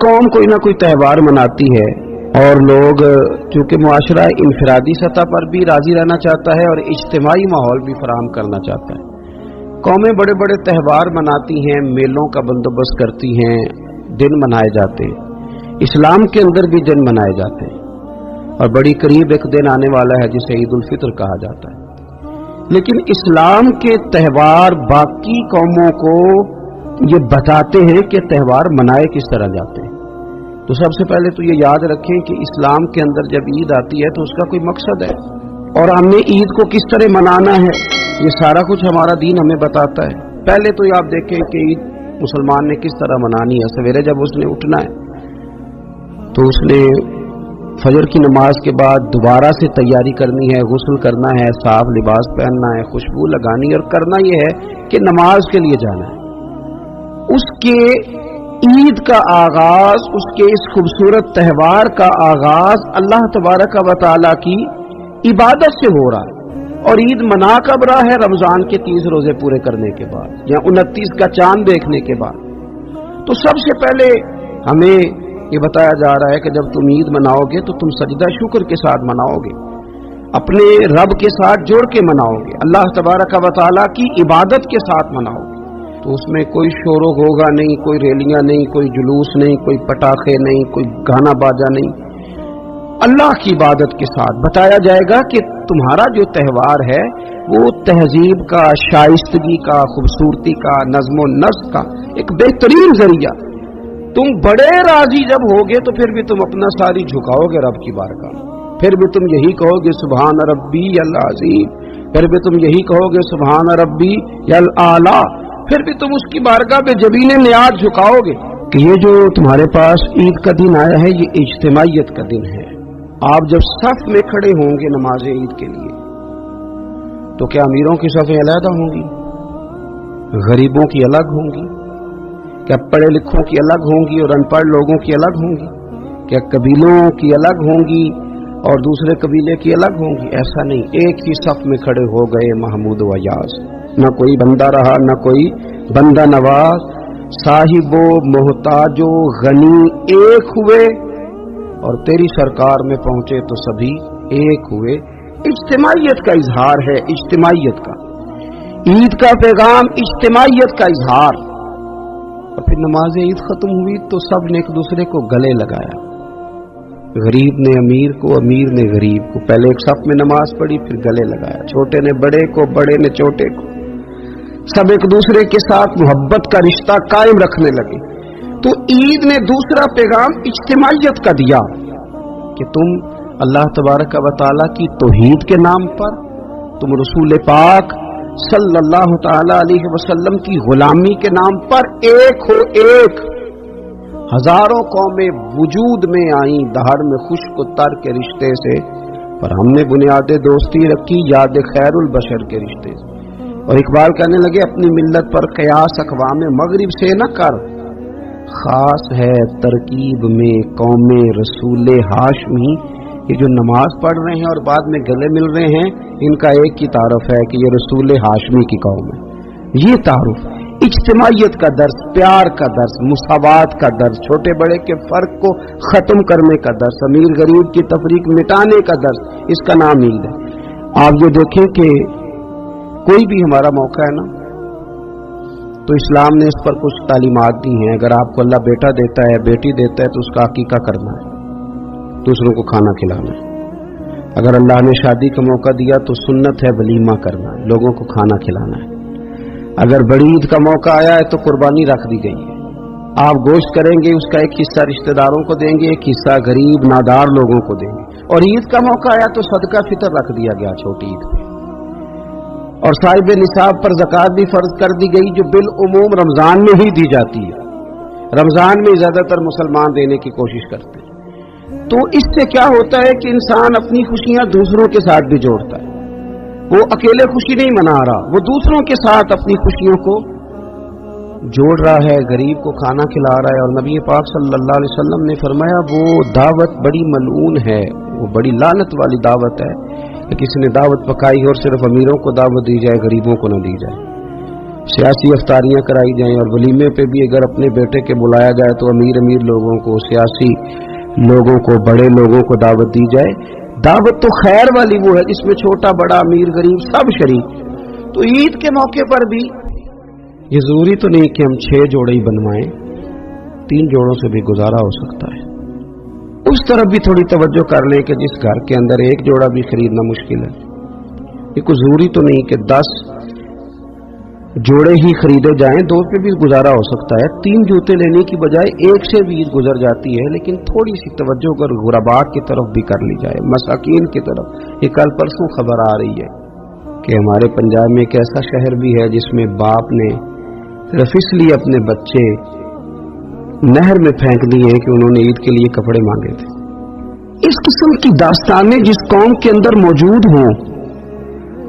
कौम कोई ना कोई त्यौहार मनाती है और लोग चूंकि मुआशरा इनफरादी सतह पर भी राजी रहना चाहता है और इज्तिमाई माहौल भी फराहम करना चाहता है। कौमें बड़े बड़े त्यौहार मनाती हैं, मेलों का बंदोबस्त करती हैं, दिन मनाए जाते हैं। इस्लाम के अंदर भी दिन मनाए जाते हैं और बड़ी करीब एक दिन आने वाला है जिसे ईद उल फित्र कहा जाता है। लेकिन इस्लाम के त्यौहार बाकी कौमों को ये बताते हैं कि त्यौहार मनाए किस तरह जाते हैं। तो सबसे पहले तो ये याद रखें कि इस्लाम के अंदर जब ईद आती है तो उसका कोई मकसद है और हमने ईद को किस तरह मनाना है ये सारा कुछ हमारा दीन हमें बताता है। पहले तो ये आप देखें कि ईद मुसलमान ने किस तरह मनानी है। सवेरे जब उसने उठना है तो उसने फजर की नमाज के बाद दोबारा से तैयारी करनी है, गुस्ल करना है, साफ लिबास पहनना है, खुशबू लगानी है और करना यह है कि नमाज के लिए जाना है। उसके ईद का आगाज, उसके इस खूबसूरत त्यौहार का आगाज अल्लाह तबारक व तआला की इबादत से हो रहा है। और ईद मना कब रहा है? रमजान के 30 रोजे पूरे करने के बाद या 29 का चांद देखने के बाद। तो सबसे पहले हमें ये बताया जा रहा है कि जब तुम ईद मनाओगे तो तुम सजदा शुक्र के साथ मनाओगे, अपने रब के साथ जोड़ के मनाओगे, अल्लाह तबारक व तआला की इबादत के साथ मनाओगे। तो उसमें कोई शोर होगा नहीं, कोई रैलियां नहीं, कोई जुलूस नहीं, कोई पटाखे नहीं, कोई गाना बाजा नहीं। अल्लाह की इबादत के साथ बताया जाएगा कि तुम्हारा जो त्यौहार है वो तहजीब का, शाइस्तगी का, खूबसूरती का, नज़्म व नस्क का एक बेहतरीन जरिया। तुम बड़े राजी जब होगे तो फिर भी तुम अपना सारी झुकाओगे रब की बारगाह में, फिर भी तुम यही कहोगे सुभान रब्बी अल अज़ीम, फिर भी तुम यही कहोगे सुभान रब्बी अल आला, फिर भी तुम उसकी बारगाह पे जबीने नियाज झुकाओगे कि ये जो तुम्हारे पास ईद का दिन आया है ये इज्तिमाइयत का दिन है। आप जब सफ में खड़े होंगे नमाज ईद के लिए तो क्या अमीरों की सफ़ें अलग होंगी, गरीबों की अलग होंगी? क्या पढ़े लिखों की अलग होंगी और अनपढ़ लोगों की अलग होंगी? क्या कबीलों की अलग होंगी और दूसरे कबीले की अलग होंगी? ऐसा नहीं, एक ही सफ में खड़े हो गए महमूद व यास। न कोई बंदा रहा न कोई बंदा नवाज, साहिबो मोहताजो गनी एक हुए और तेरी सरकार में पहुंचे तो सभी एक हुए। इज्तिमाइयत का इजहार है, इज्तिमाइयत का। ईद का पैगाम इज्तिमाइयत का इजहार। और फिर नमाज ईद खत्म हुई तो सब ने एक दूसरे को गले लगाया, गरीब ने अमीर को, अमीर ने गरीब को। पहले एक सफ में नमाज पढ़ी, फिर गले लगाया, छोटे ने बड़े को, बड़े ने छोटे को। सब एक दूसरे के साथ मोहब्बत का रिश्ता कायम रखने लगे। तो ईद ने दूसरा पैगाम इज्तिमाइयत का दिया कि तुम अल्लाह तबारक व तआला की तौहीद के नाम पर, तुम रसूल पाक सल्लल्लाहु ताला अलैहि वसल्लम की गुलामी के नाम पर एक हो एक। हजारों कौमें वजूद में आई दहाड़ में खुश्क तर के रिश्ते से, पर हमने बुनियाद दोस्ती रखी याद खैरुल बशर के रिश्ते से। और इकबाल कहने लगे अपनी मिल्लत पर कयास अक़वाम मगरिब से न कर, खास है तरकीब में कौमे रसूल हाशमी। ये जो नमाज पढ़ रहे हैं और बाद में गले मिल रहे हैं, इनका एक ही तारुफ है कि ये रसूल हाशमी की कौम है। ये तारुफ इज्तिमाइयत का दर्स, प्यार का दर्स, मुसावात का दर्स, छोटे बड़े के फर्क को खत्म करने का दर्स, अमीर गरीब की तफरीक मिटाने का दर्स, इसका नाम ईद है। आप ये देखें कि कोई भी हमारा मौका है ना तो इस्लाम ने इस पर कुछ तालीमात दी हैं। अगर आपको अल्लाह बेटा देता है, बेटी देता है तो उसका अकीका करना है, दूसरों को खाना खिलाना है। अगर अल्लाह ने शादी का मौका दिया तो सुन्नत है वलीमा करना है, लोगों को खाना खिलाना है। अगर बड़ी ईद का मौका आया है तो कुर्बानी रख दी गई है, आप गोश्त करेंगे, उसका एक हिस्सा रिश्तेदारों को देंगे, एक हिस्सा गरीब नादार लोगों को देंगे। और ईद का मौका आया तो सदका फितर रख दिया गया छोटी ईद पे। और साहिब निसाब पर ज़कात भी फर्ज कर दी गई जो बिल उमूम रमजान में ही दी जाती है। रमजान में ज्यादातर मुसलमान देने की कोशिश करते हैं। तो इससे क्या होता है कि इंसान अपनी खुशियां दूसरों के साथ भी जोड़ता है। वो अकेले खुशी नहीं मना रहा, वो दूसरों के साथ अपनी खुशियों को जोड़ रहा है, गरीब को खाना खिला रहा है। और नबी पाक सल्लल्लाहु अलैहि वसल्लम ने फरमाया वो दावत बड़ी मलऊन है, वो बड़ी लानत वाली दावत है कि किसी ने दावत पकाई और सिर्फ अमीरों को दावत दी जाए, गरीबों को न दी जाए। सियासी अफ्तारियां कराई जाएं, और वलीमे पे भी अगर अपने बेटे के बुलाया जाए तो अमीर अमीर लोगों को, सियासी लोगों को, बड़े लोगों को दावत दी जाए। दावत तो खैर वाली वो है जिसमें छोटा बड़ा अमीर गरीब सब शरीक। तो ईद के मौके पर भी ये जरूरी तो नहीं कि हम 6 जोड़े ही बनवाएं, 3 जोड़ों से भी गुजारा हो सकता है। उस तरफ भी थोड़ी तवज्जो कर लें कि जिस घर के अंदर 1 जोड़ा भी खरीदना मुश्किल है, ये कोई जरूरी तो नहीं कि 10 जोड़े ही खरीदे जाएं, 2 पे भी गुजारा हो सकता है। 3 जूते लेने की बजाय 1 से भी ईद गुजर जाती है, लेकिन थोड़ी सी तवज्जो कर गुरबा की तरफ भी कर ली जाए, मसाकीन की तरफ। ये कल परसों खबर आ रही है कि हमारे पंजाब में एक ऐसा शहर भी है जिसमें बाप ने सिर्फ इसलिए अपने बच्चे नहर में फेंक दिए कि उन्होंने ईद के लिए कपड़े मांगे थे। इस किस्म की दास्तानें जिस कौम के अंदर मौजूद हों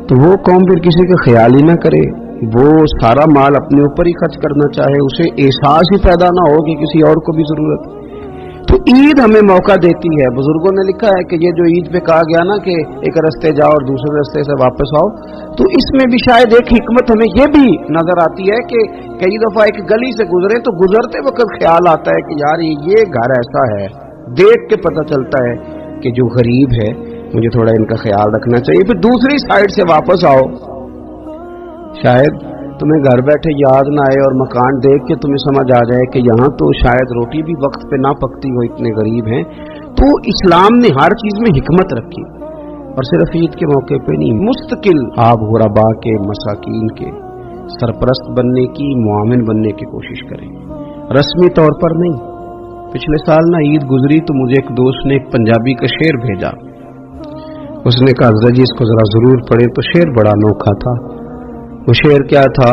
तो वो कौम फिर किसी का ख्याल ही ना करे, वो सारा माल अपने ऊपर ही खर्च करना चाहे, उसे एहसास ही पैदा ना हो कि किसी और को भी जरूरत है। तो ईद हमें मौका देती है। बुजुर्गों ने लिखा है कि ये जो ईद पे कहा गया ना कि एक रास्ते जाओ और दूसरे रास्ते से वापस आओ, तो इसमें भी शायद एक हिकमत हमें ये भी नजर आती है कि कई दफा एक गली से गुजरे तो गुजरते वक्त ख्याल आता है कि यार ये घर ऐसा है, देख के पता चलता है कि जो गरीब है मुझे थोड़ा इनका ख्याल रखना चाहिए। फिर दूसरी साइड से वापस आओ, शायद तुम्हें घर बैठे याद ना आए और मकान देख के तुम्हें समझ आ जाए कि यहाँ तो शायद रोटी भी वक्त पे ना पकती हो, इतने गरीब हैं। तो इस्लाम ने हर चीज में हिकमत रखी, और सिर्फ ईद के मौके पे नहीं, मुस्तकिल आप गुरबा के, मसाकीन के सरपरस्त बनने की, मुआमिन बनने की कोशिश करें, रस्मी तौर पर नहीं। पिछले साल ना ईद गुजरी तो मुझे एक दोस्त ने एक पंजाबी का शेर भेजा। उसने कहा हज़रत जी इसको जरा जरूर पढ़े। तो शेर बड़ा अनोखा था। वो शेर क्या था?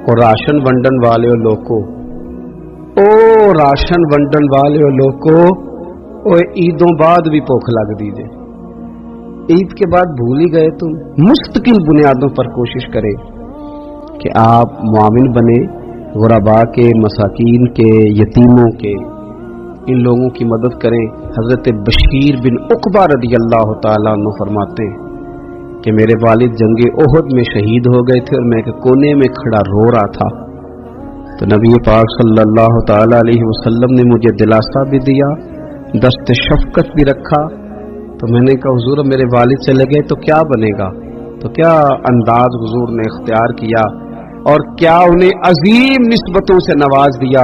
और राशन वंडन वाले लोको, ओ राशन वंडन वाले लोको, ओ ईदों बाद भी भूख लग दीजिए। ईद के बाद भूल ही गए तुम। मुस्तकिल बुनियादों पर कोशिश करें कि आप मुआमिन बने, गुरबा के, मसाकीन के, यतीमों के, इन लोगों की मदद करें। हजरत बशीर बिन उकबा रदी अल्लाह तआला अन्हु फरमाते हैं कि मेरे वालिद जंगे ओहद में शहीद हो गए थे और मैं एक कोने में खड़ा रो रहा था। तो नबी पाक सल्लल्लाहु तआला अलैहि वसल्लम ने मुझे दिलासा भी दिया, दस्त शफकत भी रखा। तो मैंने कहा हुजूर मेरे वालिद चले गए तो क्या बनेगा? तो क्या अंदाज हुजूर ने इख्तियार किया और क्या उन्हें अजीम निस्बतों से नवाज दिया।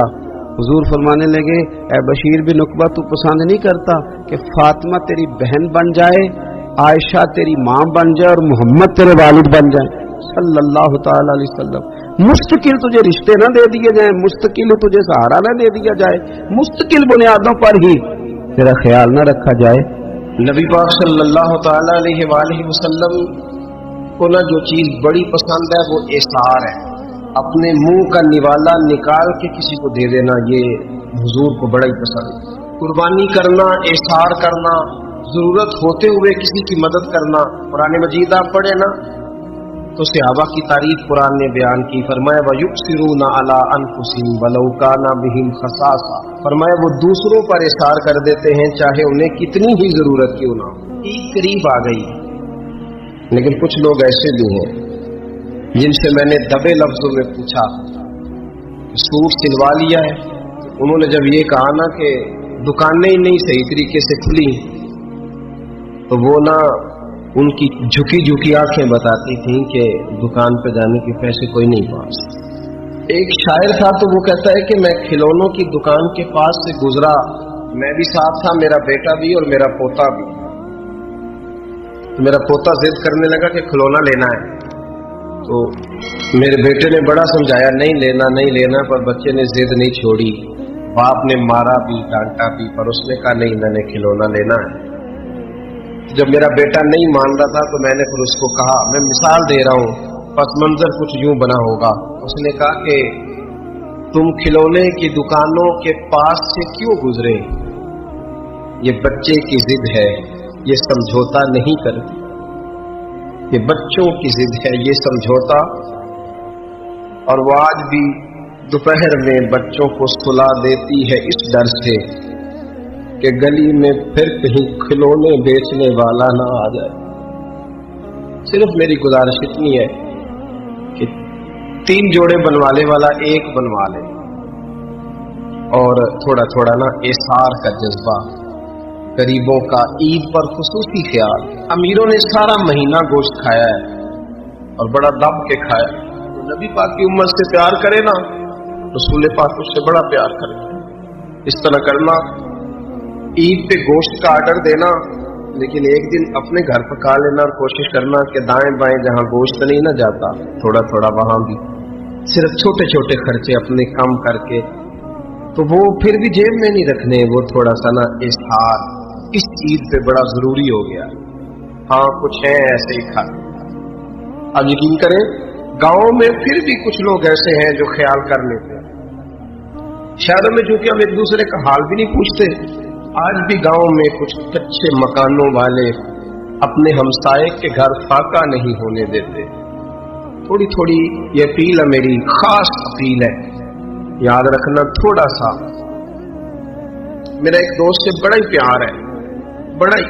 हुजूर फरमाने लगे, ए बशीर बिन उकबा तू पसंद नहीं करता कि फातिमा तेरी बहन बन जाए, आयशा तेरी माँ बन जाए और मोहम्मद तेरे वालिद बन जाए सल्लल्लाहु तआला अलैहि वसल्लम। मुस्तकिल तुझे रिश्ते ना दे दिए जाए, मुस्तकिल तुझे सहारा ना दे दिया जाए, मुस्तकिल बुनियादों पर ही तेरा ख्याल ना रखा जाए। नबी पाक सल्लल्लाहु तआला अलैहि वसल्लम को ना जो चीज बड़ी पसंद है वो इसार है। अपने मुंह का निवाला निकाल के किसी को दे देना, ये हुजूर को बड़ा ही पसंद है। कुर्बानी करना, इसार करना, जरूरत होते हुए किसी की मदद करना। कुरान मजीद आप पढ़े ना तो सहाबा की तारीफ कुरान ने बयान की। फरमाया वयुक्सिरूना अला अनफुसिहिम वलौ काना बिहिम खसासा, फरमाया वो दूसरों पर इसार कर देते हैं चाहे उन्हें कितनी ही जरूरत क्यों ना हो। ईद करीब आ गई, लेकिन कुछ लोग ऐसे भी हैं जिनसे मैंने दबे लफ्जों में पूछा सूट सिलवा लिया है। उन्होंने जब ये कहा ना कि दुकानें ही नहीं सही तरीके से खुली, तो वो ना उनकी झुकी झुकी आंखें बताती थीं कि दुकान पे जाने के पैसे कोई नहीं पास। एक शायर था तो वो कहता है कि मैं खिलौनों की दुकान के पास से गुजरा, मैं भी साथ था, मेरा बेटा भी और मेरा पोता भी। तो मेरा पोता जिद करने लगा कि खिलौना लेना है, तो मेरे बेटे ने बड़ा समझाया नहीं लेना नहीं लेना, पर बच्चे ने जिद नहीं छोड़ी। बाप ने मारा भी डांटा भी, पर उसने कहा नहीं मैंने खिलौना लेना है। जब मेरा बेटा नहीं मान रहा था तो मैंने फिर उसको कहा, मैं मिसाल दे रहा हूँ, पस मंजर कुछ यूं बना होगा। उसने कहा कि तुम खिलौने की दुकानों के पास से क्यों गुजरे? ये बच्चे की जिद है, ये समझौता नहीं करती। ये बच्चों की जिद है, ये समझौता। और वो आज भी दोपहर में बच्चों को सुला देती है इस डर से कि गली में फिर कहीं खिलौने बेचने वाला ना आ जाए। सिर्फ मेरी गुजारिश इतनी है कि 3 जोड़े बनवाने वाला एक बनवा ले, और थोड़ा थोड़ा ना एसार का जज्बा, गरीबों का ईद पर खुसूसी ख्याल। अमीरों ने सारा महीना गोश्त खाया है और बड़ा दब के खाया। तो नबी पाक की उम्मत से प्यार करे ना, रसूल पाक उससे बड़ा प्यार करे। इस तरह करना, ईद पे गोश्त का आर्डर देना, लेकिन एक दिन अपने घर पका लेना और कोशिश करना कि दाएं बाएं जहां गोश्त नहीं ना जाता, थोड़ा थोड़ा वहां भी सिर्फ छोटे छोटे खर्चे अपने कम करके, तो वो फिर भी जेब में नहीं रखने, वो थोड़ा सा ना इज़हार इस ईद पे बड़ा जरूरी हो गया। हाँ, कुछ है ऐसे ही खा। अब यकीन करें, गांव में फिर भी कुछ लोग ऐसे हैं जो ख्याल कर लेते हैं। शहरों में चूंकि हम एक दूसरे का हाल भी नहीं पूछते, आज भी गांव में कुछ कच्चे मकानों वाले अपने हमसाए के घर फाका नहीं होने देते। थोड़ी थोड़ी ये अपील है, मेरी खास अपील है, याद रखना। थोड़ा सा, मेरा एक दोस्त से बड़ा ही प्यार है, बड़ा ही,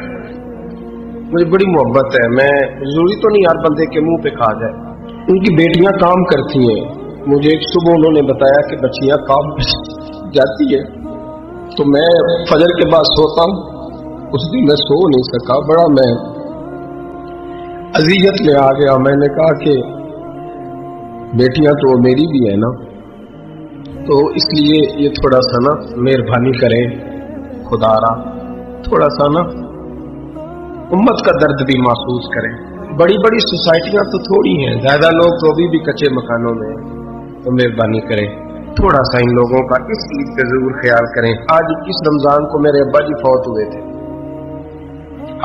मुझे बड़ी मोहब्बत है। मैं जरूरी तो नहीं हर बंदे के मुंह पे खा जाए। उनकी बेटियां काम करती हैं। मुझे एक सुबह उन्होंने बताया कि बच्चियां काम जाती है, तो मैं फजर के बाद सोता हूँ। उस दिन मैं सो नहीं सका, बड़ा मैं अज़ियत में आ गया। मैंने कहा कि बेटियां तो मेरी भी है ना, तो इसलिए ये थोड़ा सा ना मेहरबानी करें, खुदारा थोड़ा सा ना उम्मत का दर्द भी महसूस करें। बड़ी बड़ी सोसाइटियां तो थोड़ी हैं, ज्यादा लोग तो अभी भी कच्चे मकानों में, तो मेहरबानी करें थोड़ा सा इन लोगों का इस ईद पे जरूर ख्याल करें। आज 21 रमजान को मेरे अब्बा जी फौत हुए थे,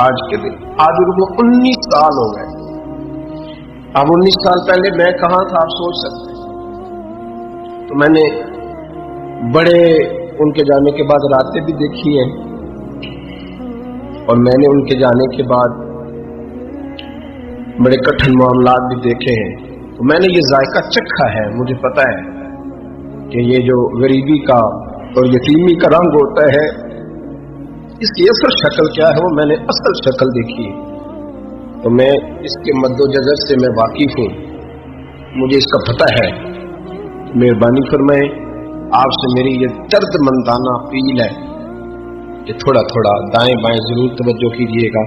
आज के दिन, आज उनको 19 साल हो गए। अब 19 साल पहले मैं कहाँ था आप सोच सकते हैं। तो मैंने बड़े उनके जाने के बाद रातें भी देखी हैं, और मैंने उनके जाने के बाद बड़े कठिन मामलात भी देखे हैं। तो मैंने ये जायका चखा है, मुझे पता है कि ये जो गरीबी का और यतीमी का रंग होता है, इसकी असल शक्ल क्या है, वो मैंने असल शक्ल देखी है। तो मैं इसके मद्दोजर से मैं वाकिफ हूँ, मुझे इसका पता है। मेहरबानी फरमाएं, आपसे मेरी ये दर्दमंदाना अपील है कि थोड़ा थोड़ा दाएं बाएं जरूर तवज्जो कीजिएगा।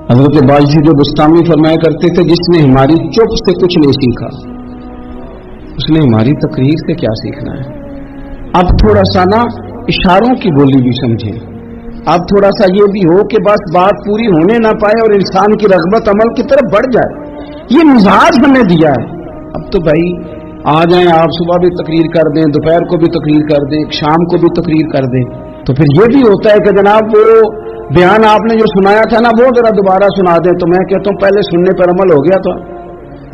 हज़रत बायज़ीद बुस्तामी फरमाया करते थे, जिसने हमारी चुप से कुछ नहीं सीखा, उसने हमारी तकरीर से क्या सीखना है। अब थोड़ा सा ना इशारों की बोली भी समझें। अब थोड़ा सा ये भी हो कि बस बात पूरी होने ना पाए और इंसान की रग़बत अमल की तरफ बढ़ जाए। ये मिजाज हमने दिया है। अब तो भाई आ जाएं, आप सुबह भी तकरीर कर दें, दोपहर को भी तकरीर कर दें, शाम को भी तकरीर कर दें, तो फिर ये भी होता है कि जनाब वो बयान आपने जो सुनाया था ना, वो जरा दोबारा सुना दें। तो मैं कहता हूँ पहले सुनने पर अमल हो गया तो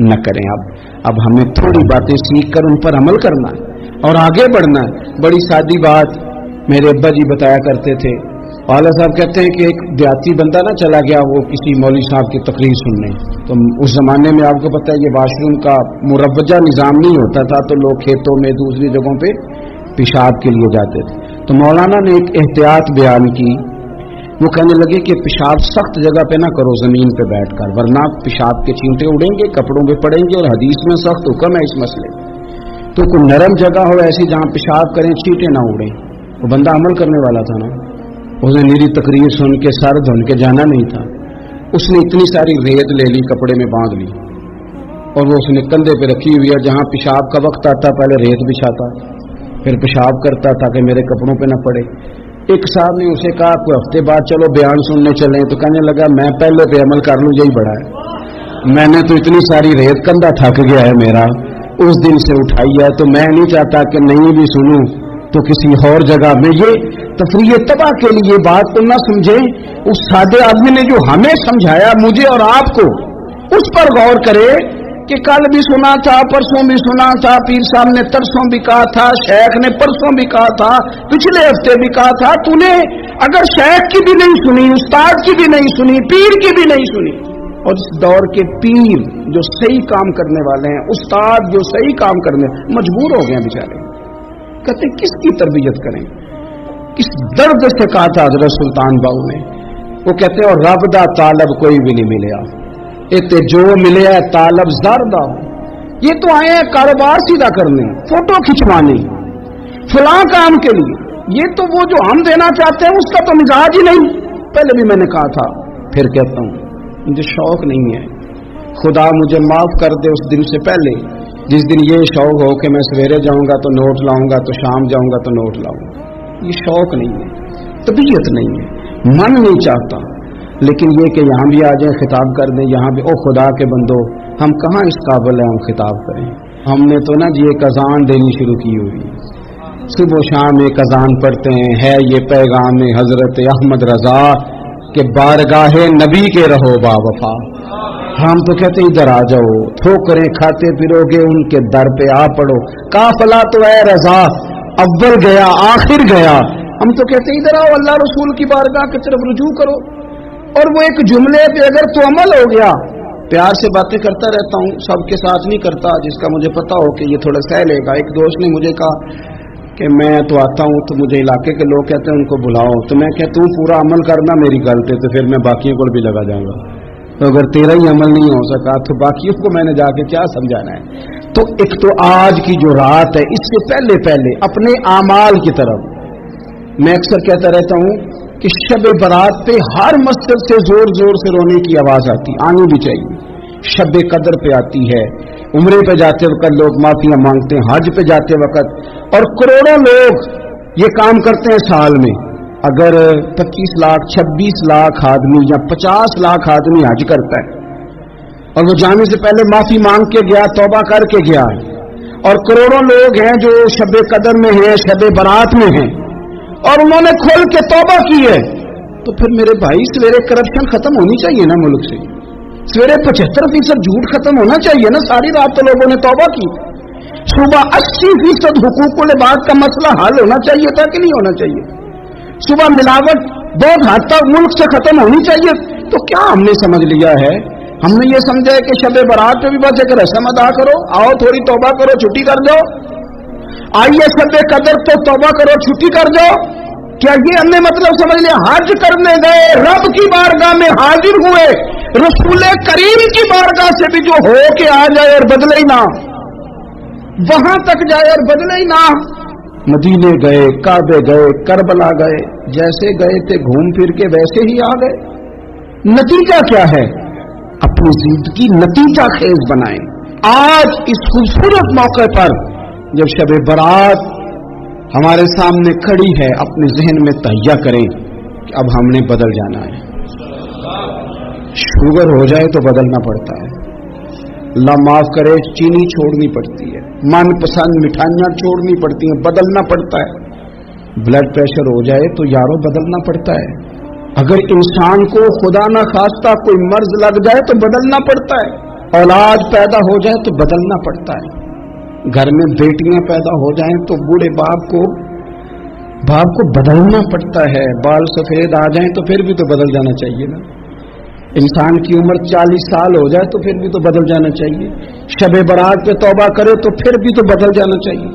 न करें। अब हमें थोड़ी बातें सीख कर उन पर अमल करना है और आगे बढ़ना है। बड़ी सादी बात मेरे अब्बा जी बताया करते थे। वाला साहब कहते हैं कि एक देहाती बंदा ना चला गया वो किसी मौलवी साहब की तकरीर सुनने। तो उस जमाने में आपको पता है ये वाशरूम का मुरवजा निज़ाम नहीं होता था, तो लोग खेतों में दूसरी जगहों पे पेशाब के लिए जाते थे। तो मौलाना ने एक एहतियात बयान की। वो कहने लगे कि पेशाब सख्त जगह पे ना करो, जमीन पे बैठकर, वरना पेशाब के छींटे उड़ेंगे, कपड़ों पे पड़ेंगे, और हदीस में सख्त हुक्म है इस मसले। तो कोई नरम जगह हो ऐसी जहां पेशाब करें, छींटे ना उड़े। वो बंदा अमल करने वाला था ना, उसने मेरी तकरीर सुन के सर धुन के जाना नहीं था। उसने इतनी सारी रेत ले ली, कपड़े में बांध ली, और वो उसने कंधे पे रखी हुई है। जहां पेशाब का वक्त आता पहले रेत बिछाता, फिर पेशाब करता ताकि मेरे कपड़ों पे न पड़े। एक साहब ने उसे कहा कोई हफ्ते बाद चलो बयान सुनने चलें, तो कहने लगा मैं पहले पे अमल कर लूं, यही बड़ा है। मैंने तो इतनी सारी रेत, कंधा थक गया है मेरा, उस दिन से उठाई है, तो मैं नहीं चाहता कि नहीं भी सुनूं तो किसी और जगह में। ये तफरीह तबाह के लिए बात को ना समझे। उस सादे आदमी ने जो हमें समझाया, मुझे और आपको, उस पर गौर करे कि कल भी सुना था, परसों भी सुना था, पीर साहब ने तरसों भी कहा था, शेख ने परसों भी कहा था, पिछले हफ्ते भी कहा था। तूने अगर शेख की भी नहीं सुनी, उस्ताद की भी नहीं सुनी, पीर की भी नहीं सुनी, और इस दौर के पीर जो सही काम करने वाले हैं, उस्ताद जो सही काम करने मजबूर हो गए बेचारे, कहते किसकी तरबियत करें। किस दर्द से कहा था हजरत सुल्तान बाहू ने, वो कहते और रब दा तालब कोई भी नहीं मिलया, इते जो मिले तालब ज़रदा, ये तो आए हैं कारोबार सीधा करने, फोटो खिंचवाने, फलां काम के लिए। ये तो वो जो हम देना चाहते हैं उसका तो मिजाज ही नहीं। पहले भी मैंने कहा था, फिर कहता हूं, मुझे शौक नहीं है। खुदा मुझे माफ कर दे उस दिन से पहले जिस दिन ये शौक हो कि मैं सवेरे जाऊंगा तो नोट लाऊंगा, तो शाम जाऊंगा तो नोट लाऊंगा। ये शौक नहीं है, तबीयत नहीं है, मन नहीं चाहता। लेकिन ये कि यहाँ भी आ जाए खिताब कर दें, यहाँ भी, ओ खुदा के बंदो, हम कहाँ इस काबिल है हम खिताब करें। हमने तो ना जी एक अजान देनी शुरू की हुई, सुबह शाम एक अजान पढ़ते हैं, है ये पैगाम हजरत अहमद रजा के बारगाहे नबी के रहो बावफा। हम तो कहते इधर आ जाओ, ठोकरें खाते फिरोगे उनके दर पे आ पड़ो, काफिला तो है रजा, अव्वल गया आखिर गया। हम तो कहते इधर आओ, अल्लाह रसूल की बारगाह की तरफ रुजू करो। और वो एक जुमले पे अगर तो अमल हो गया, प्यार से बातें करता रहता हूँ, सबके साथ नहीं करता, जिसका मुझे पता हो कि ये थोड़ा सह लेगा। एक दोस्त ने मुझे कहा कि मैं तो आता हूँ तो मुझे इलाके के लोग कहते हैं उनको बुलाओ, तो मैं कहता हूँ पूरा अमल करना मेरी गलती, तो फिर मैं बाकियों को भी लगा जाऊंगा। तो अगर तेरा ही अमल नहीं हो सका तो बाकियों को मैंने जाके क्या समझाना है। तो एक तो आज की जो रात है, इससे पहले पहले अपने आमाल की तरफ मैं अक्सर कहता रहता हूँ कि शब बरात पे हर मस्जिद से जोर जोर से रोने की आवाज आनी भी चाहिए। शब कदर पे आती है, उम्रे पे जाते वक्त लोग माफिया मांगते हैं, हज पे जाते वक्त, और करोड़ों लोग ये काम करते हैं साल में। अगर 25 लाख 26 लाख आदमी या 50 लाख आदमी हज करता है और वो जाने से पहले माफी मांग के गया, तौबा करके गया है, और करोड़ों लोग हैं जो शब कदर में हैं, शब बरात में हैं, और उन्होंने खोल के तौबा की है, तो फिर मेरे भाई सवेरे करप्शन खत्म होनी चाहिए ना मुल्क से। सवेरे 75% झूठ खत्म होना चाहिए ना। सारी रात तो लोगों ने तौबा की। सुबह 80% हुकूकुल इबाद का मसला हल होना चाहिए था कि नहीं होना चाहिए। सुबह मिलावट बहुत हद तक मुल्क से खत्म होनी चाहिए। तो क्या हमने समझ लिया है? हमने ये समझा है कि शब बरात पे भी बस एक रस्म अदा करो, आओ थोड़ी तौबा करो, छुट्टी कर दो। आइए शब कदर तो तौबा करो, छुट्टी कर दो। क्या ये हमने मतलब समझ लिया? हज करने गए, रब की बारगाह में हाजिर हुए, रसूल करीम की बारगाह से भी जो हो के आ जाए और बदले ही ना, वहां तक जाए और बदले ही ना। मदीने गए, काबे गए, करबला गए, जैसे गए थे घूम फिर के वैसे ही आ गए। नतीजा क्या है? अपनी जिंदगी नतीजा खेज बनाएं। आज इस खूबसूरत मौके पर जब शब बरात हमारे सामने खड़ी है, अपने जहन में तहैया करें कि अब हमने बदल जाना है। शुगर हो जाए तो बदलना पड़ता है, अल्लाह माफ करे, चीनी छोड़नी पड़ती है, मनपसंद मिठाइयां छोड़नी पड़ती हैं, बदलना पड़ता है। ब्लड प्रेशर हो जाए तो यारों बदलना पड़ता है। अगर इंसान को खुदा ना खास्ता कोई मर्ज लग जाए तो बदलना पड़ता है। औलाद पैदा हो जाए तो बदलना पड़ता है। घर में बेटियां पैदा हो जाएं तो बूढ़े बाप को बदलना पड़ता है। बाल सफेद आ जाएं तो फिर भी तो बदल जाना चाहिए ना। इंसान की उम्र 40 साल हो जाए तो फिर भी तो बदल जाना चाहिए। शब बरात पे तौबा करे तो फिर भी तो बदल जाना चाहिए।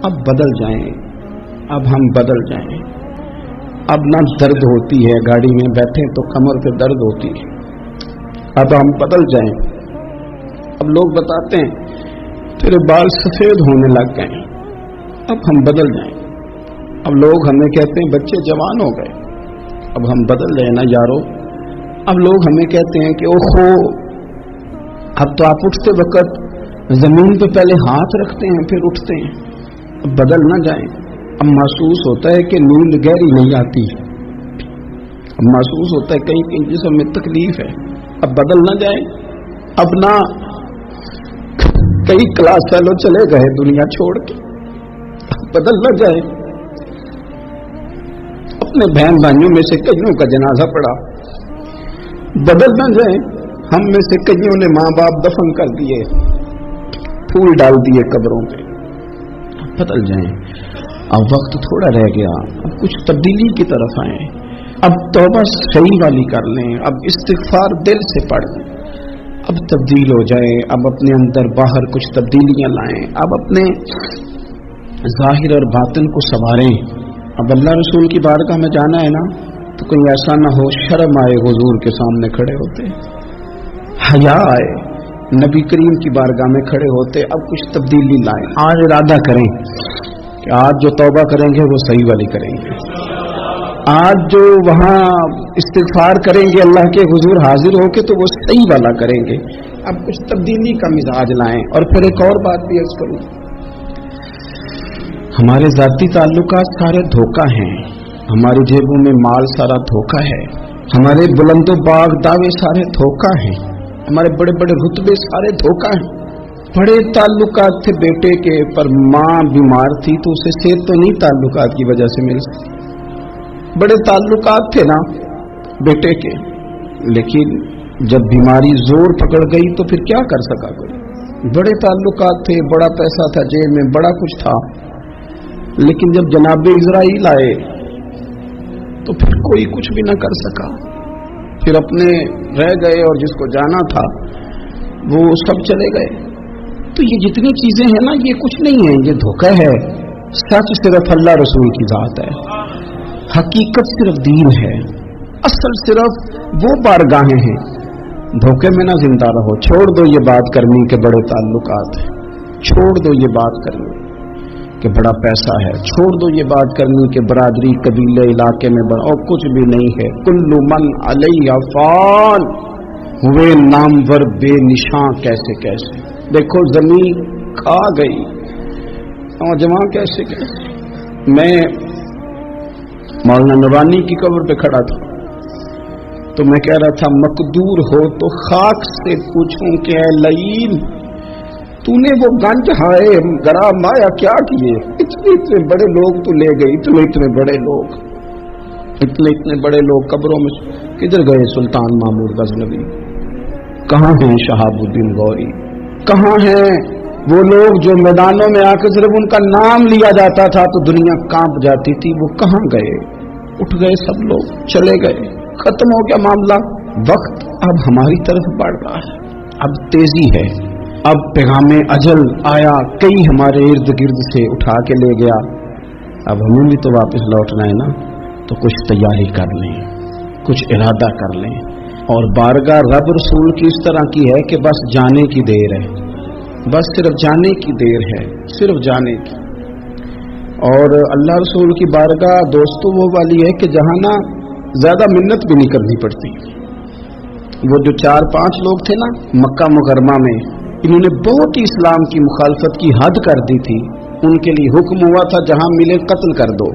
अब बदल जाएं, अब हम बदल जाएं। अब ना दर्द होती है, गाड़ी में बैठे तो कमर पे दर्द होती है। अब हम बदल जाएं। अब लोग बताते हैं तेरे बाल सफेद होने लग गए, अब हम बदल जाएं। अब लोग हमें कहते हैं बच्चे जवान हो गए, अब हम बदल जाए ना यारो। अब लोग हमें कहते हैं कि ओहो, अब तो आप उठते वक्त जमीन पे पहले हाथ रखते हैं फिर उठते हैं। अब बदल ना जाएं। अब महसूस होता है कि नींद गहरी नहीं आती, अब महसूस होता है कहीं कहीं जिस्म में तकलीफ है। अब बदल ना जाएं। अब ना कई क्लास फेलो चले गए दुनिया छोड़ के, बदल न जाए। अपने बहन भाइयों में से कईयों का जनाजा पड़ा, बदल न जाए। हम में से कईयों ने माँ बाप दफन कर दिए, फूल डाल दिए कब्रों पे, बदल जाए। अब वक्त थोड़ा रह गया, अब कुछ तब्दीली की तरफ आए। अब तौबा सही वाली कर लें, अब इस्तिगफार दिल से पढ़ लें, अब तब्दील हो जाए। अब अपने अंदर बाहर कुछ तब्दीलियां लाएं, अब अपने जाहिर और बातिन को संवारें। अब अल्लाह रसूल की बारगाह में जाना है ना, तो कोई ऐसा ना हो शर्म आए हुजूर के सामने खड़े होते, हया आए नबी करीम की बारगाह में खड़े होते, अब कुछ तब्दीली लाएं, आज इरादा करें कि आज जो तौबा करेंगे वो सही वाली करेंगे, आज जो वहाँ इस्तिग़फ़ार करेंगे अल्लाह के हुजूर हाजिर होके तो वो सही वाला करेंगे। अब कुछ तब्दीली का मिजाज लाएं। और फिर एक और बात भी अर्ज़ करूं, हमारे ज़ाती ताल्लुकात सारे धोखा हैं, हमारी जेबों में माल सारा धोखा है, हमारे बुलंदो बाग दावे सारे धोखा हैं, हमारे बड़े बड़े रुतबे सारे धोखा हैं। बड़े ताल्लुकात थे बेटे के, पर माँ बीमार थी तो उसे सेहत तो नहीं ताल्लुकात की वजह से मिल सकती। बड़े ताल्लुकात थे ना बेटे के, लेकिन जब बीमारी जोर पकड़ गई तो फिर क्या कर सका कोई। बड़े ताल्लुकात थे, बड़ा पैसा था जेब में, बड़ा कुछ था, लेकिन जब जनाब इज़राइल आए तो फिर कोई कुछ भी न कर सका, फिर अपने रह गए और जिसको जाना था वो सब चले गए। तो ये जितनी चीजें हैं ना, ये कुछ नहीं है, ये धोखा है। सच सिर्फ अल्लाह रसूल की जात है, हकीकत सिर्फ दीन है, असल सिर्फ वो बारगाहें हैं। धोखे में ना जिंदा रहो, छोड़ दो ये बात करनी के बड़े ताल्लुकात है, छोड़ दो ये बात करनी कि बड़ा पैसा है, छोड़ दो ये बात करनी कि बरादरी कबीले इलाके में बड़ा, और कुछ भी नहीं है। कुल्लु मन अलैहा फान, हुए नामवर बेनिशां कैसे कैसे। देखो जमीन खा गई, नौजवान कैसे कैसे। मैं मौलाना नूरानी की कब्र पे खड़ा था तो मैं कह रहा था, मकदूर हो तो खाक से पूछूं कि ऐ लईन, तूने वो गंज हाय गरा माया क्या किए, इतने इतने बड़े लोग तू ले गई, इतने इतने बड़े लोग, इतने इतने बड़े लोग कब्रों में किधर गए। सुल्तान महमूद गजनवी कहाँ हैं, शहाबुद्दीन गौरी कहाँ हैं, वो लोग जो मैदानों में आकर सिर्फ उनका नाम लिया जाता था तो दुनिया कांप जाती थी, वो कहाँ गए। उठ गए सब लोग, चले गए, खत्म हो गया मामला। वक्त अब हमारी तरफ बढ़ रहा है, अब तेजी है, अब पैगामे अजल आया, कई हमारे इर्द गिर्द से उठा के ले गया। अब हमें भी तो वापस लौटना है ना, तो कुछ तैयारी कर लें, कुछ इरादा कर लें। और बारगाह रब रसूल की इस तरह की है कि बस जाने की देर है, बस सिर्फ जाने की देर है, सिर्फ जाने की। और अल्लाह रसूल की बारगाह दोस्तों वो वाली है कि जहाँ ना ज्यादा मिन्नत भी नहीं करनी पड़ती। वो जो 4-5 लोग थे ना मक्का मुकरमा में, इन्होंने बहुत ही इस्लाम की मुखालफत की हद कर दी थी। उनके लिए हुक्म हुआ था जहां मिले कत्ल कर दो।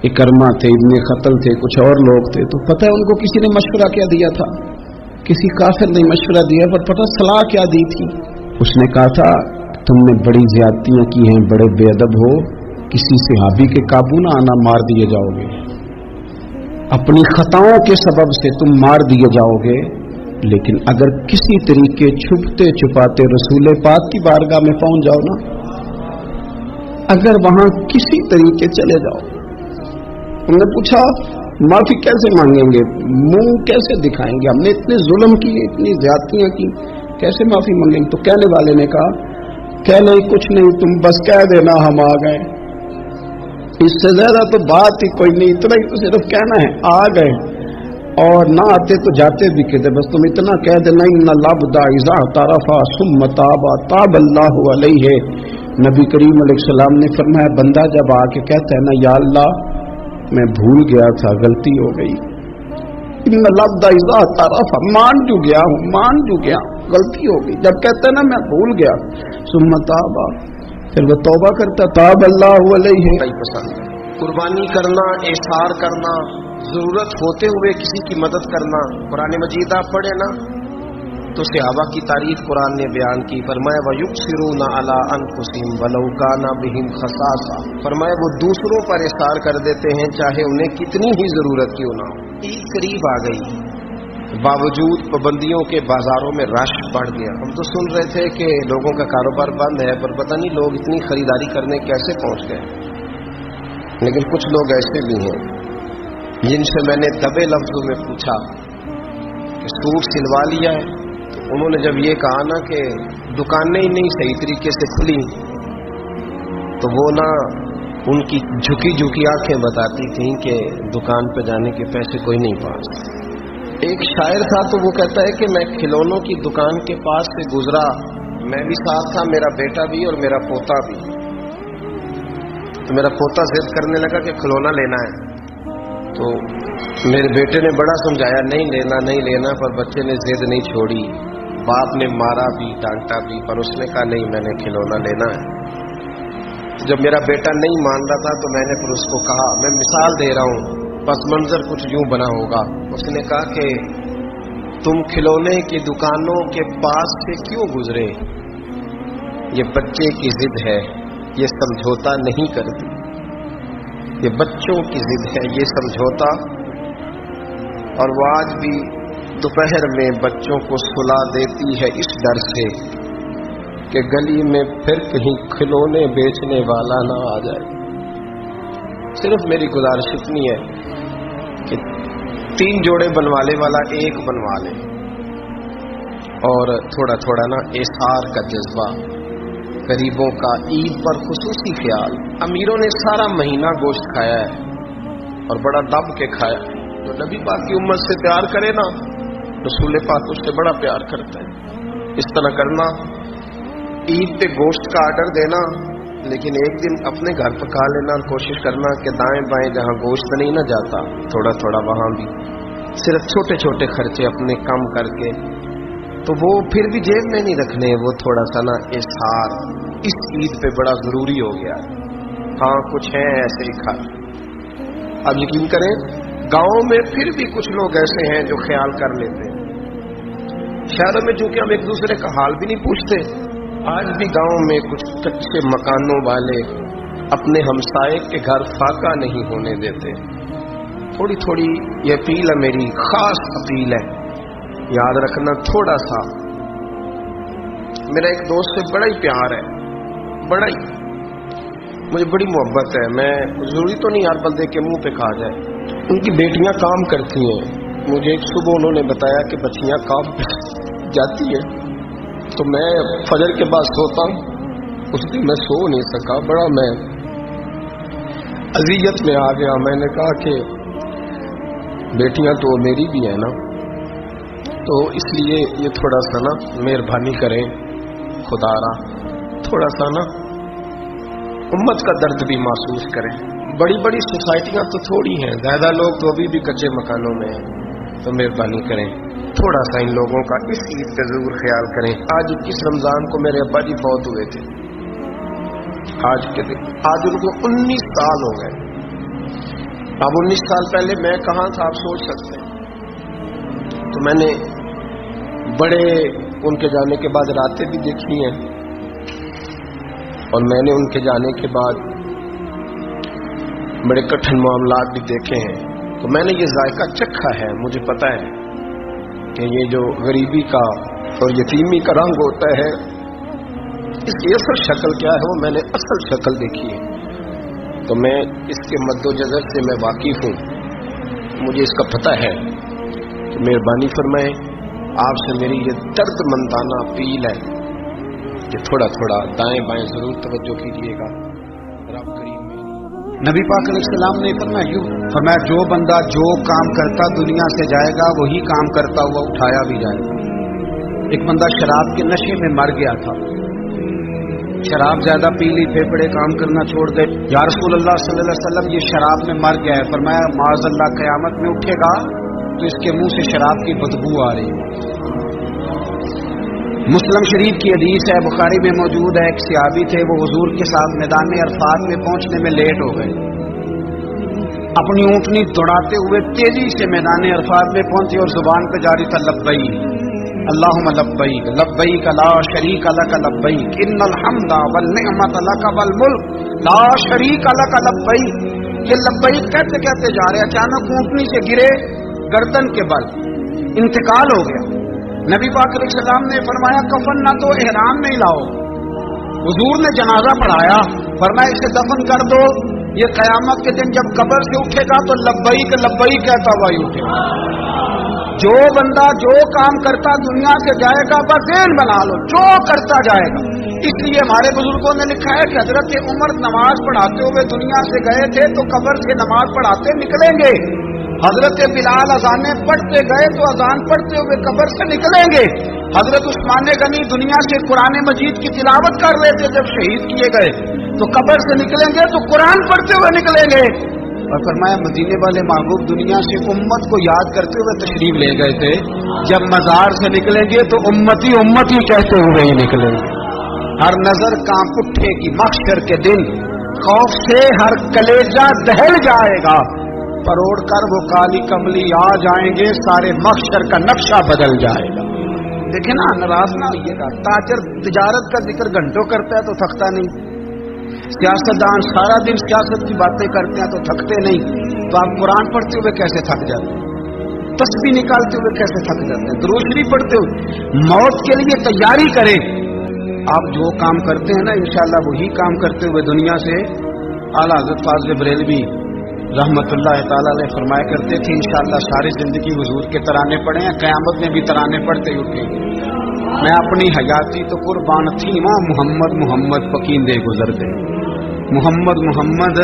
इकरमा थे, इब्ने खतल थे, कुछ और लोग थे। तो पता है उनको किसी ने मशवरा क्या दिया था, किसी काफिर ने मशवरा दिया, पर पता सलाह क्या दी थी। उसने कहा था तुमने बड़ी ज्यादतियां की हैं, बड़े बेअदब हो, किसी सहाबी के काबू ना आना, मार दिए जाओगे, अपनी खताओं के सबब से तुम मार दिए जाओगे। लेकिन अगर किसी तरीके छुपते छुपाते रसूल पाक की बारगाह में पहुंच जाओ ना, अगर वहां किसी तरीके चले जाओ, उन्होंने पूछा माफी कैसे मांगेंगे, मुंह कैसे दिखाएंगे, हमने इतने जुल्म किए, इतनी ज्यादतियां की, कैसे माफी मांगेंगे। तो कहने वाले ने कहा क्या नहीं, कुछ नहीं, तुम बस कह देना हम आ गए, इससे ज्यादा तो बात ही कोई नहीं, इतना ही तो सिर्फ कहना है आ गए, और ना आते तो जाते भी कहते, बस तुम इतना कह देना इन्ना लब्दा इज़ा तरफा सुम्मा ताबा ताब अल्लाहु अलैहि। नबी करीम अलैहिस्सलाम ने फरमाया बंदा जब आके कहता है ना या अल्लाह मैं भूल गया था, गलती हो गई, इन्ना लब्दा इज़ा तरफा, मान जू गया हूँ, मान जू गया, गलती हो गई। जब कहता है ना मैं भूल गया, सुम्मा ताबा, फिर वो तौबा करता, ताब अल्लाहु अलैहि। पसंद है कुर्बानी करना, एसार करना, जरूरत होते हुए किसी की मदद करना। कुरान मजीद आप पढ़े ना तो सहाबा की तारीफ कुरान ने बयान की, फरमाया वयुक्सिरूना अला अनफुसिहिम वलौ काना बिहिम खसासा, फरमाया वो दूसरों पर एसार कर देते हैं चाहे उन्हें कितनी ही जरूरत क्यों ना हो। ईद करीब आ गई, बावजूद पाबंदियों के बाजारों में रश बढ़ गया। हम तो सुन रहे थे कि लोगों का कारोबार बंद है, पर पता नहीं लोग इतनी खरीदारी करने कैसे पहुंच गए। लेकिन कुछ लोग ऐसे भी हैं जिनसे मैंने दबे लफ्जों में पूछा कि सूट सिलवा लिया है, तो उन्होंने जब ये कहा ना कि दुकानें ही नहीं सही तरीके से खुली, तो वो ना उनकी झुकी झुकी आंखें बताती थीं कि दुकान पे जाने के पैसे कोई नहीं पास। ایک شاعر تھا تو وہ کہتا ہے کہ میں کھلونوں کی دکان کے پاس سے گزرا، میں بھی ساتھ تھا، میرا بیٹا بھی اور میرا پوتا بھی۔ تو میرا پوتا ضد کرنے لگا کہ کھلونا لینا ہے، تو میرے بیٹے نے بڑا سمجھایا نہیں لینا نہیں لینا، پر بچے نے ضد نہیں چھوڑی، باپ نے مارا بھی ڈانٹا بھی، پر اس نے کہا نہیں میں نے کھلونا لینا ہے۔ جب میرا بیٹا نہیں مان رہا تھا تو میں نے پھر اس کو کہا، میں مثال دے رہا ہوں، پس منظر کچھ یوں بنا ہوگا، اس نے کہا کہ تم کھلونے کی دکانوں کے پاس سے کیوں گزرے؟ یہ بچے کی ضد ہے، یہ سمجھوتا نہیں کرتی، یہ بچوں کی ضد ہے، یہ سمجھوتا۔ اور وہ آج بھی دوپہر میں بچوں کو سلا دیتی ہے اس ڈر سے کہ گلی میں پھر کہیں کھلونے بیچنے والا نہ آ جائے۔ صرف میری گزارش اتنی ہے کہ 3 جوڑے بنوانے والا 1 بنوا لے، اور تھوڑا تھوڑا نا احسار کا جذبہ، غریبوں کا عید پر خصوصی خیال۔ امیروں نے سارا مہینہ گوشت کھایا ہے اور بڑا دب کے کھایا ہے۔ جو نبی پاک کی امت سے پیار کرے نا، رسول پاک اس سے بڑا پیار کرتا ہے۔ اس طرح کرنا، عید پہ گوشت کا آرڈر دینا، لیکن ایک دن اپنے گھر پکا لینا اور کوشش کرنا کہ دائیں بائیں جہاں گوشت نہیں نہ جاتا، تھوڑا تھوڑا وہاں بھی صرف چھوٹے چھوٹے خرچے اپنے کم کر کے، تو وہ پھر بھی جیب میں نہیں رکھنے، وہ تھوڑا سا نا احسار اس عید پہ بڑا ضروری ہو گیا ہے۔ ہاں کچھ ہیں ایسے ہی گھر، اب یقین کریں گاؤں میں پھر بھی کچھ لوگ ایسے ہیں جو خیال کر لیتے ہیں۔ شہروں میں چونکہ ہم ایک دوسرے کا حال بھی نہیں پوچھتے، آج بھی گاؤں میں کچھ کچے مکانوں والے اپنے ہمسائے کے گھر فاقہ نہیں ہونے دیتے۔ تھوڑی تھوڑی یہ اپیل ہے، میری خاص اپیل ہے، یاد رکھنا تھوڑا سا۔ میرا ایک دوست سے بڑا ہی پیار ہے، بڑا ہی، مجھے بڑی محبت ہے، میں ضروری تو نہیں ہر بندے کے منہ پہ کہا جائے۔ ان کی بیٹیاں کام کرتی ہیں، مجھے ایک صبح انہوں نے بتایا کہ بچیاں کام پہ جاتی ہیں، تو میں فجر کے بعد سوتا ہوں، اس دن میں سو نہیں سکا، بڑا میں اذیت میں آ گیا۔ میں نے کہا کہ بیٹیاں تو میری بھی ہیں نا، تو اس لیے یہ تھوڑا سا نا مہربانی کریں، خدا را تھوڑا سا نا امت کا درد بھی محسوس کریں۔ بڑی بڑی سوسائٹیاں تو تھوڑی ہیں، زیادہ لوگ تو ابھی بھی کچے مکانوں میں ہیں، تو مہربانی کریں تھوڑا سا ان لوگوں کا اس عید پہ ضرور خیال کریں۔ آج اس رمضان کو میرے ابا جی فوت ہوئے تھے، آج کے دن، آج ان کو 19 سال ہو گئے۔ اب 19 سال پہلے میں کہاں تھا آپ سوچ سکتے ہیں۔ تو میں نے بڑے ان کے جانے کے بعد راتیں بھی دیکھی ہیں، اور میں نے ان کے جانے کے بعد بڑے کٹھن معاملات بھی دیکھے ہیں، تو میں نے یہ ذائقہ چکھا ہے، مجھے پتا ہے کہ یہ جو غریبی کا اور یتیمی کا رنگ ہوتا ہے، اس کی اصل شکل کیا ہے وہ میں نے اصل شکل دیکھی ہے، تو میں اس کے مد و جزر سے میں واقف ہوں، مجھے اس کا پتہ ہے۔ تو مہربانی فرمائیں، آپ سے میری یہ درد مندانہ اپیل ہے کہ تھوڑا تھوڑا دائیں بائیں ضرور توجہ کیجیے گا۔ رب کریم نبی پاک علیہ السلام نے فرمایا جو بندہ جو کام کرتا دنیا سے جائے گا وہی کام کرتا ہوا اٹھایا بھی جائے گا۔ ایک بندہ شراب کے نشے میں مر گیا تھا، شراب زیادہ پی لی، پھیپھڑے کام کرنا چھوڑ دے۔ یا رسول اللہ صلی اللہ علیہ وسلم یہ شراب میں مر گیا ہے، فرمایا معاذ اللہ قیامت میں اٹھے گا تو اس کے منہ سے شراب کی بدبو آ رہی ہے۔ مسلم شریف کی حدیث ہے، بخاری میں موجود ہے، ایک صحابی تھے، وہ حضور کے ساتھ میدان عرفات میں پہنچنے میں لیٹ ہو گئے، اپنی اونٹنی دوڑاتے ہوئے تیزی سے میدان عرفات میں پہنچے اور زبان پہ جاری تھا لبیک اللہم لبیک لبیک لا شریک لک لبیک ان الحمد والنعمت لک والملک لا شریک لک لبیک۔ یہ لبیک کہتے کہتے جا رہے، اچانک اونٹنی سے گرے، گردن کے بل انتقال ہو گیا۔ نبی پاک علیہ السلام نے فرمایا کفن نہ تو احرام میں لاؤ، حضور نے جنازہ پڑھایا، فرمایا اسے دفن کر دو، یہ قیامت کے دن جب قبر سے اٹھے گا تو لبیک لبیک کہتا ہوا ہی اٹھے گا۔ جو بندہ جو کام کرتا دنیا سے جائے گا، بس ذہن بنا لو جو کرتا جائے گا۔ اس لیے ہمارے بزرگوں نے لکھا ہے کہ حضرت عمر نماز پڑھاتے ہوئے دنیا سے گئے تھے تو قبر سے نماز پڑھاتے نکلیں گے، حضرت بلال اذانیں پڑھتے گئے تو اذان پڑھتے ہوئے قبر سے نکلیں گے. حضرت عثمان غنی دنیا سے قرآن مجید کی تلاوت کر رہے تھے جب شہید کیے گئے, تو قبر سے نکلیں گے تو قرآن پڑھتے ہوئے نکلیں گے. اور فرمایا مدینے والے محبوب دنیا سے امت کو یاد کرتے ہوئے تشریف لے گئے تھے, جب مزار سے نکلیں گے تو امتی امتی کہتے ہوئے ہی نکلیں گے. ہر نظر کانپ اٹھے گی محشر کے دن, خوف سے ہر کلیجہ دہل جائے گا, پروڑ کر وہ کالی کملی آ جائیں گے, سارے محشر کا نقشہ بدل جائے گا. دیکھیں نا, ناراض نہ ہوئیے گا. تاجر تجارت کا ذکر گھنٹوں کرتا ہے تو تھکتا نہیں, سیاستدان سارا دن سیاست کی باتیں کرتے ہیں تو تھکتے نہیں, تو آپ قرآن پڑھتے ہوئے کیسے تھک جاتے ہیں, تسبیح نکالتے ہوئے کیسے تھک جاتے ہیں, درود شریف پڑھتے ہوئے. موت کے لیے تیاری کریں. آپ جو کام کرتے ہیں نا انشاءاللہ وہی کام کرتے ہوئے دنیا سے. اعلیٰ حضرت فاضل بریلوی رحمت اللہ تعالی علیہ فرمایا کرتے تھے انشاءاللہ ساری زندگی حضور کے ترانے پڑھے ہیں, قیامت میں بھی ترانے پڑھتے اٹھیں. میں اپنی حیاتی تو قربان تھی ماں, محمد محمد پکیندے گزر گئی, محمد محمد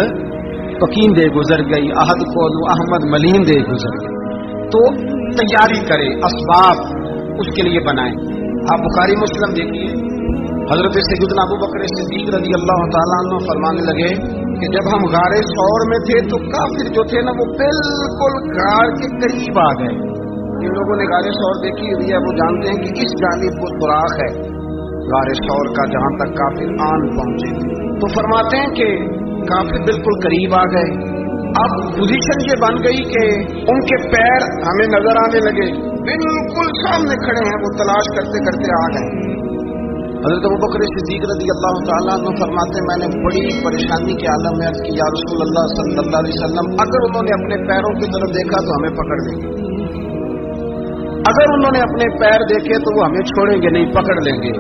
پکیندے گزر گئی, احد کو احمد ملیندے گزر گئی. تو تیاری کرے, اسباب اس کے لیے بنائیں. آپ بخاری مسلم دیکھیے, حضرت سیدنا ابو بکر صدیق رضی اللہ تعالیٰ عنہ فرمانے لگے کہ جب ہم غار ثور میں تھے تو کافر جو تھے نا وہ بالکل غار کے قریب آ گئے. جن لوگوں نے غار ثور دیکھی ہوئی ہے وہ جانتے ہیں کہ اس جانب وہ سوراخ ہے غار ثور کا جہاں تک کافر آن پہنچے تھے. تو فرماتے ہیں کہ کافر بالکل قریب آ گئے. اب پوزیشن یہ بن گئی کہ ان کے پیر ہمیں نظر آنے لگے, بالکل سامنے کھڑے ہیں, وہ تلاش کرتے کرتے آ گئے. حضرت ابو بکر صدیق رضی اللہ تعالیٰ عنہ فرماتے میں نے بڑی پریشانی کے عالم میں عرض کی یا رسول اللہ صلی اللہ علیہ وسلم, اگر انہوں نے اپنے پیروں کی طرف دیکھا تو ہمیں پکڑ لیں گے, اگر انہوں نے اپنے پیر دیکھے تو وہ ہمیں چھوڑیں گے نہیں, پکڑ لیں گے.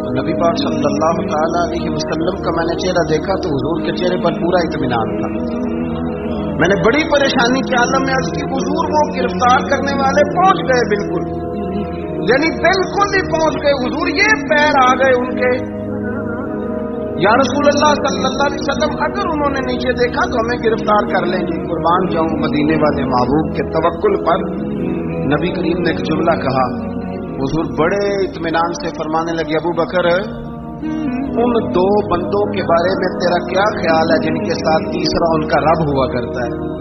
تو نبی پاک صلی اللہ تعالیٰ علیہ وسلم کا میں نے چہرہ دیکھا تو حضور کے چہرے پر پورا اطمینان تھا. میں نے بڑی پریشانی کے عالم میں عرض کی حضور وہ گرفتار کرنے والے پہنچ گئے, بالکل یعنی بالکل ہی پہنچ گئے حضور, یہ پیر آ گئے ان کے. یا رسول اللہ صلی اللہ علیہ وسلم اگر انہوں نے نیچے دیکھا تو ہمیں گرفتار کر لیں گے. قربان جاؤں مدینے والے محبوب کے توکل پر. نبی کریم نے ایک جملہ کہا, حضور بڑے اطمینان سے فرمانے لگے ابو بکر ان دو بندوں کے بارے میں تیرا کیا خیال ہے جن کے ساتھ تیسرا ان کا رب ہوا کرتا ہے,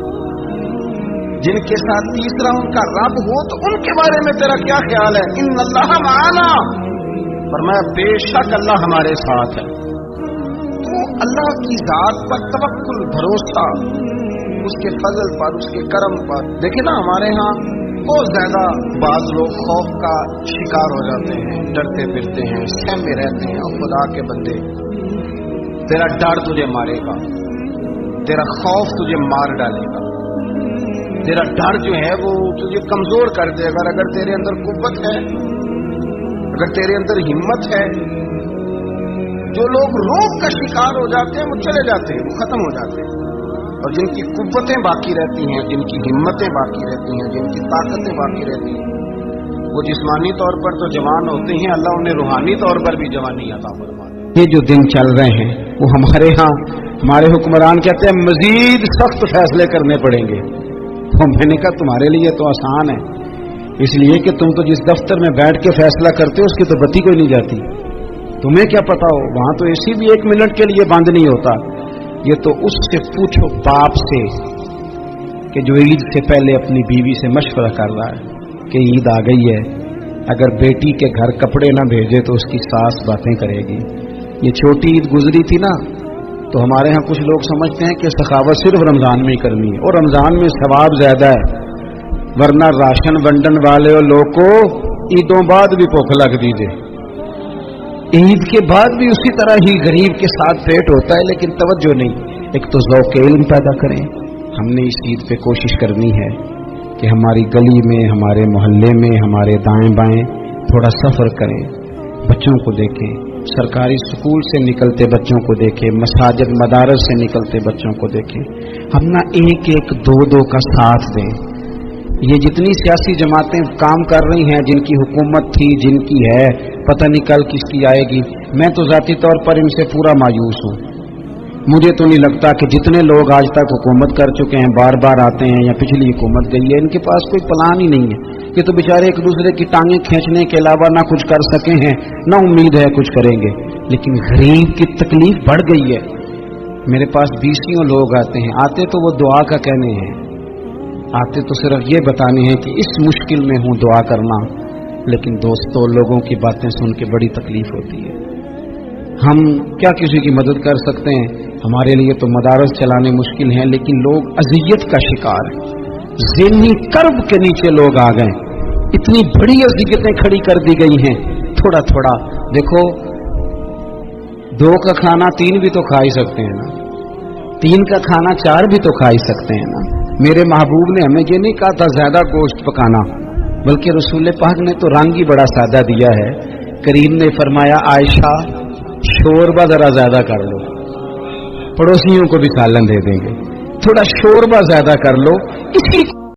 جن کے ساتھ تیسرا ان کا رب ہو تو ان کے بارے میں تیرا کیا خیال ہے. ان اللہ معنا, فرمایا بے شک اللہ ہمارے ساتھ ہے. تو اللہ کی ذات پر توکل, بھروسہ اس کے فضل پر, اس کے کرم پر. دیکھیں نا ہمارے ہاں بہت زیادہ بعض لوگ خوف کا شکار ہو جاتے ہیں, ڈرتے پھرتے ہیں, سہمے رہتے ہیں. اور خدا کے بندے تیرا ڈر تجھے مارے گا, تیرا خوف تجھے مار ڈالے گا, تیرا ڈر جو ہے وہ تجھے کمزور کر دے گا. اگر تیرے اندر قوت ہے, اگر تیرے اندر ہمت ہے. جو لوگ روگ کا شکار ہو جاتے ہیں وہ چلے جاتے ہیں, وہ ختم ہو جاتے ہیں. اور جن کی قوتیں باقی رہتی ہیں, جن کی ہمتیں باقی رہتی ہیں, جن کی طاقتیں باقی رہتی ہیں, وہ جسمانی طور پر تو جوان ہوتے ہیں, اللہ انہیں روحانی طور پر بھی جوانی عطا فرماتا ہے. یہ جو دن چل رہے ہیں وہ ہمارے ہاں ہمارے حکمران کہتے ہیں مزید سخت فیصلے کرنے پڑیں گے. تو میں نے کہا تمہارے لیے تو آسان ہے, اس لیے کہ تم تو جس دفتر میں بیٹھ کے فیصلہ کرتے ہو اس کی تو بتی کوئی نہیں جاتی. تمہیں کیا پتا ہو, وہاں تو اے سی بھی 1 منٹ کے لیے بند نہیں ہوتا. یہ تو اس سے پوچھو باپ سے کہ جو عید سے پہلے اپنی بیوی سے مشورہ کر رہا ہے کہ عید آ گئی ہے, اگر بیٹی کے گھر کپڑے نہ بھیجے تو اس کی ساس باتیں کرے گی. یہ چھوٹی عید گزری تھی نا, تو ہمارے ہاں کچھ لوگ سمجھتے ہیں کہ سخاوت صرف رمضان میں ہی کرنی ہے, اور رمضان میں ثواب زیادہ ہے, ورنہ راشن ونڈن والے اور لوگ کو عیدوں بعد بھی بھوک لگ دیجیے. عید کے بعد بھی اسی طرح ہی غریب کے ساتھ پیٹ ہوتا ہے, لیکن توجہ نہیں. ایک تو ذوق علم پیدا کریں. ہم نے اس عید پہ کوشش کرنی ہے کہ ہماری گلی میں, ہمارے محلے میں, ہمارے دائیں بائیں تھوڑا سفر کریں, بچوں کو دیکھیں, سرکاری اسکول سے نکلتے بچوں کو دیکھیں, مساجد مدارس سے نکلتے بچوں کو دیکھیں. ہم نہ ایک ایک دو دو کا ساتھ دیں. یہ جتنی سیاسی جماعتیں کام کر رہی ہیں, جن کی حکومت تھی, جن کی ہے, پتہ نہیں کل کس کی آئے گی. میں تو ذاتی طور پر ان سے پورا مایوس ہوں. मुझे तो नहीं लगता कि जितने लोग आज तक हुकूमत कर चुके हैं, बार बार आते हैं या पिछली हुकूमत गई है, इनके पास कोई प्लान ही नहीं है। ये तो बेचारे एक दूसरे की टांगें खींचने के अलावा ना कुछ कर सके हैं, ना उम्मीद है कुछ करेंगे। लेकिन गरीब की तकलीफ बढ़ गई है। मेरे पास 20 लोग आते हैं, आते तो वो दुआ का कहने हैं, आते तो सिर्फ ये बताने हैं कि इस मुश्किल में हूं, दुआ करना। लेकिन दोस्तों, लोगों की बातें सुन के बड़ी तकलीफ होती है। हम क्या किसी की मदद कर सकते हैं? हमारे लिए तो मदारस चलाने मुश्किल हैं, लेकिन लोग अजियत का शिकार हैं। ज़िहनी कर्ब के नीचे लोग आ गए, इतनी बड़ी अजियतें खड़ी कर दी गई हैं। थोड़ा थोड़ा देखो, 2 का खाना 3 भी तो खा ही सकते हैं ना, 3 का खाना 4 भी तो खा ही सकते हैं ना। मेरे महबूब ने हमें ये नहीं कहा था ज्यादा गोश्त पकाना, बल्कि रसूल पाक ने तो रंग ही बड़ा सादा दिया है। करीम ने फरमाया, आयशा शोरबा जरा ज्यादा कर लो, पड़ोसियों को भी सालन दे देंगे, थोड़ा शोरबा ज्यादा कर लो। इसी